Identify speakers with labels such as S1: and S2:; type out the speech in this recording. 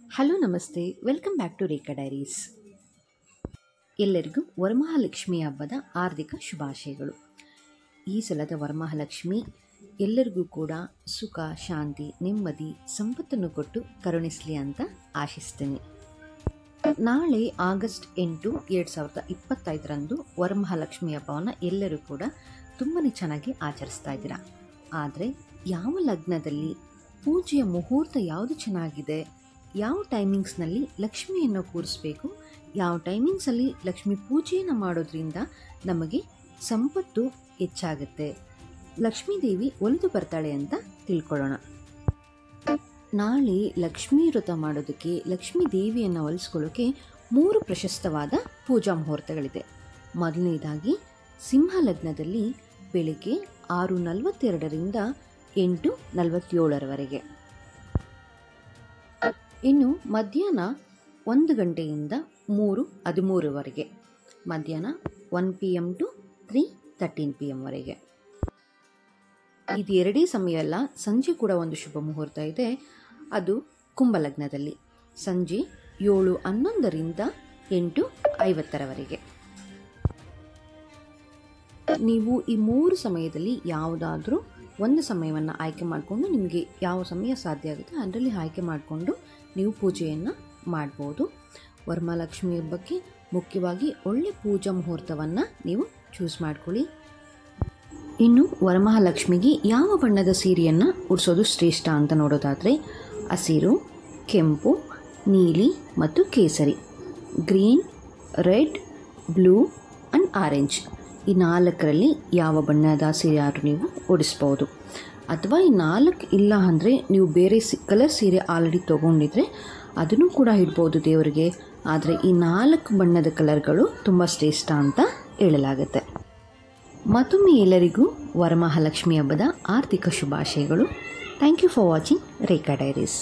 S1: Hello ನಮಸ್ತೆ, welcome back to Rekha diaries. ಎಲ್ಲರಿಗೂ ವರಮಹಾಲಕ್ಷ್ಮಿ ಹಬ್ಬದ ಹಾರ್ದಿಕ ಶುಭಾಶಯಗಳು. ಈ ಸಲದ ವರಮಹಾಲಕ್ಷ್ಮಿ ಎಲ್ಲರಿಗೂ ಕೂಡ ಸುಖ, ಶಾಂತಿ, ನೆಮ್ಮದಿ, ಸಂಪತ್ತನ್ನು ಕೊಟ್ಟು ಕರುಣಿಸಲಿ ಅಂತ ಆಶಿಸ್ತೀನಿ. ನಾಳೆ ಆಗಸ್ಟ್ 8, 2025 ವರಮಹಾಲಕ್ಷ್ಮಿ ಹಬ್ಬವನ್ನು ಎಲ್ಲರೂ ಕೂಡ ತುಂಬಾ ಚೆನ್ನಾಗಿ ಆಚರಿಸ್ತಾ ಇದ್ದೀರಾ. ಆದರೆ ಯಾವ ಲಗ್ನದಲ್ಲಿ ಪೂಜೆಯ ಮುಹೂರ್ತ ಯಾವುದು ಚೆನ್ನಾಗಿದೆ, ಯಾವ ಟೈಮಿಂಗ್ಸ್ನಲ್ಲಿ ಲಕ್ಷ್ಮಿಯನ್ನು ಕೂರಿಸ್ಬೇಕು, ಯಾವ ಟೈಮಿಂಗ್ಸಲ್ಲಿ ಲಕ್ಷ್ಮಿ ಪೂಜೆಯನ್ನು ಮಾಡೋದ್ರಿಂದ ನಮಗೆ ಸಂಪತ್ತು ಹೆಚ್ಚಾಗುತ್ತೆ, ಲಕ್ಷ್ಮೀ ದೇವಿ ಒಲಿದು ಬರ್ತಾಳೆ ಅಂತ ತಿಳ್ಕೊಳ್ಳೋಣ. ನಾಳೆ ಲಕ್ಷ್ಮೀ ವ್ರತ ಮಾಡೋದಕ್ಕೆ, ಲಕ್ಷ್ಮೀ ದೇವಿಯನ್ನು ಒಲಿಸ್ಕೊಳ್ಳೋಕ್ಕೆ 3 ಪ್ರಶಸ್ತವಾದ ಪೂಜಾ ಮುಹೂರ್ತಗಳಿದೆ. ಮೊದಲನೇದಾಗಿ ಸಿಂಹ ಲಗ್ನದಲ್ಲಿ ಬೆಳಿಗ್ಗೆ 6:42ರಿಂದ 8:47 ಇನ್ನು ಮಧ್ಯಾಹ್ನ 1 ಗಂಟೆಯಿಂದ 3:13 ಮಧ್ಯಾಹ್ನ 1 PM to 3:13 PM ಇದು ಎರಡೇ ಸಮಯ ಅಲ್ಲ, ಸಂಜೆ ಕೂಡ ಒಂದು ಶುಭ ಮುಹೂರ್ತ ಇದೆ. ಅದು ಕುಂಭಲಗ್ನದಲ್ಲಿ ಸಂಜೆ 7:11ರಿಂದ 8:50 ನೀವು ಈ 3 ಸಮಯದಲ್ಲಿ ಯಾವುದಾದ್ರೂ ಒಂದು ಸಮಯವನ್ನು ಆಯ್ಕೆ ಮಾಡಿಕೊಂಡು, ನಿಮಗೆ ಯಾವ ಸಮಯ ಸಾಧ್ಯ ಆಗುತ್ತೆ ಅದರಲ್ಲಿ ಆಯ್ಕೆ ಮಾಡಿಕೊಂಡು ನೀವು ಪೂಜೆಯನ್ನು ಮಾಡ್ಬೋದು. ವರಮಹಾಲಕ್ಷ್ಮಿ ಹಬ್ಬಕ್ಕೆ ಮುಖ್ಯವಾಗಿ ಒಳ್ಳೆ ಪೂಜಾ ಮುಹೂರ್ತವನ್ನು ನೀವು ಚೂಸ್ ಮಾಡ್ಕೊಳ್ಳಿ. ಇನ್ನು ವರಮಹಾಲಕ್ಷ್ಮಿಗೆ ಯಾವ ಬಣ್ಣದ ಸೀರೆಯನ್ನು ಉಡಿಸೋದು ಶ್ರೇಷ್ಠ ಅಂತ ನೋಡೋದಾದರೆ, ಹಸಿರು, ಕೆಂಪು, ನೀಲಿ ಮತ್ತು ಕೇಸರಿ, green, red, blue and orange, ಈ 4ರಲ್ಲಿ ಯಾವ ಬಣ್ಣದ ಸೀರೆ ಆದರೂ ನೀವು ಉಡಿಸ್ಬೋದು. ಅಥವಾ ಈ 4 ಇಲ್ಲ ಅಂದರೆ ನೀವು ಬೇರೆ ಕಲರ್ ಸೀರೆ ಆಲ್ರೆಡಿ ತೊಗೊಂಡಿದ್ರೆ ಅದನ್ನು ಕೂಡ ಇಡ್ಬೋದು ದೇವರಿಗೆ. ಆದರೆ ಈ 4 ಬಣ್ಣದ ಕಲರ್ಗಳು ತುಂಬ ಶ್ರೇಷ್ಠ ಅಂತ ಹೇಳಲಾಗುತ್ತೆ. ಮತ್ತೊಮ್ಮೆ ಎಲ್ಲರಿಗೂ ವರಮಹಾಲಕ್ಷ್ಮಿ ಹಬ್ಬದ ಆರ್ಥಿಕ ಶುಭಾಶಯಗಳು. Thank you for watching Rekha diaries.